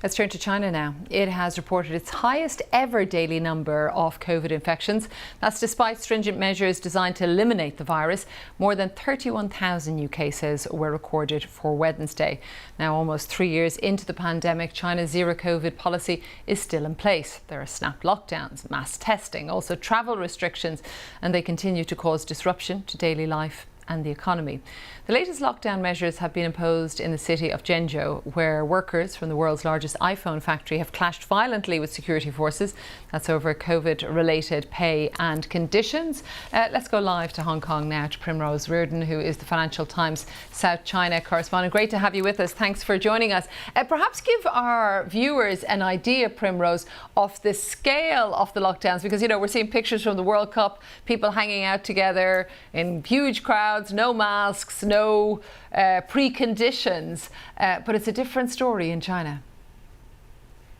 Let's turn to China now. It has reported its highest ever daily number of COVID infections. That's despite stringent measures designed to eliminate the virus. More than 31,000 new cases were recorded for Wednesday. Now, almost 3 years into the pandemic, China's zero COVID policy is still in place. There are snap lockdowns, mass testing, also travel restrictions, and they continue to cause disruption to daily life and the economy. The latest lockdown measures have been imposed in the city of Zhengzhou, where workers from the world's largest iPhone factory have clashed violently with security forces. That's over COVID-related pay and conditions. Let's go live to Hong Kong now to Primrose Reardon, who is the Financial Times South China correspondent. Great to have you with us. Thanks for joining us. Perhaps give our viewers an idea, Primrose, of the scale of the lockdowns, because, you know, we're seeing pictures from the World Cup, people hanging out together in huge crowds, no masks, no preconditions, but it's a different story in China.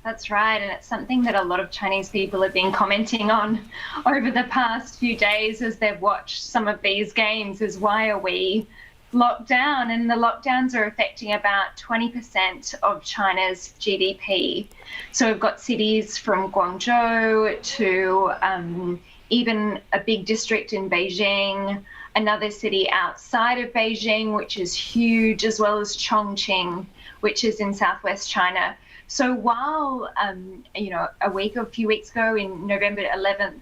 That's right, and it's something that a lot of Chinese people have been commenting on over the past few days as they've watched some of these games, is why are we locked down? And the lockdowns are affecting about 20% of China's GDP. So we've got cities from Guangzhou to even a big district in Beijing, another city outside of Beijing, which is huge, as well as Chongqing, which is in southwest China. So while, a few weeks ago, in November 11th,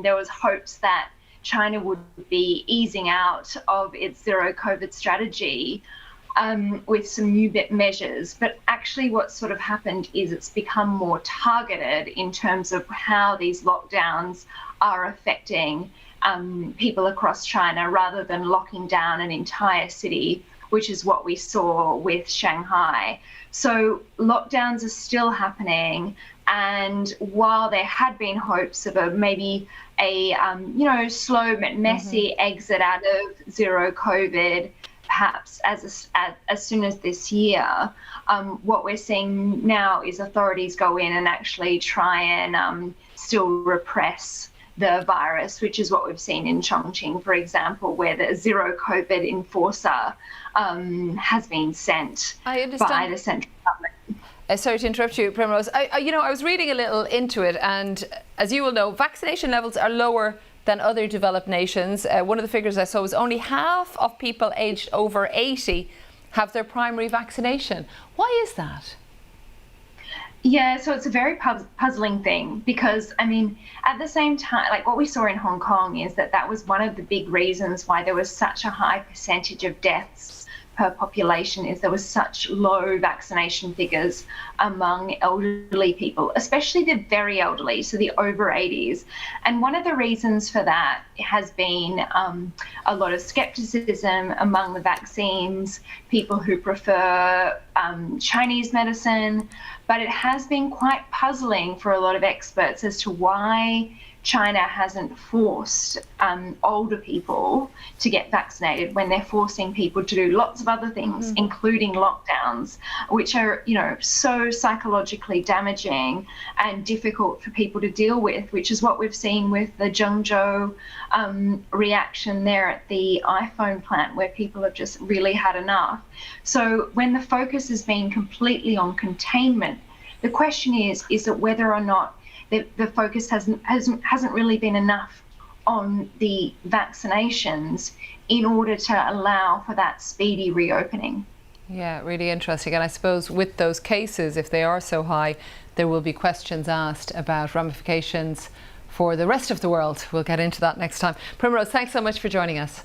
there was hopes that China would be easing out of its zero COVID strategy with some new measures. But actually what's sort of happened is it's become more targeted in terms of how these lockdowns are affecting people across China, rather than locking down an entire city, which is what we saw with Shanghai. So lockdowns are still happening, and while there had been hopes of maybe a slow but messy exit out of zero COVID, perhaps as soon as this year, what we're seeing now is authorities go in and actually try and still repress the virus, which is what we've seen in Chongqing, for example, where the zero COVID enforcer has been sent by the central government. Sorry to interrupt you, Primrose. I was reading a little into it, and as you will know, vaccination levels are lower than other developed nations. One of the figures I saw was only half of people aged over 80 have their primary vaccination. Why is that? Yeah, so it's a very puzzling thing, because, I mean, at the same time, like what we saw in Hong Kong is that was one of the big reasons why there was such a high percentage of deaths per population, is there was such low vaccination figures among elderly people, especially the very elderly, so the over 80s. And one of the reasons for that has been a lot of skepticism among the vaccines, people who prefer Chinese medicine, but it has been quite puzzling for a lot of experts as to why China hasn't forced older people to get vaccinated when they're forcing people to do lots of other things, including lockdowns, which are, so psychologically damaging and difficult for people to deal with, which is what we've seen with the Zhengzhou reaction there at the iPhone plant, where people have just really had enough. So when the focus has been completely on containment, the question is it whether or not the focus hasn't really been enough on the vaccinations in order to allow for that speedy reopening. Yeah, really interesting. And I suppose with those cases, if they are so high, there will be questions asked about ramifications for the rest of the world. We'll get into that next time. Primrose, thanks so much for joining us.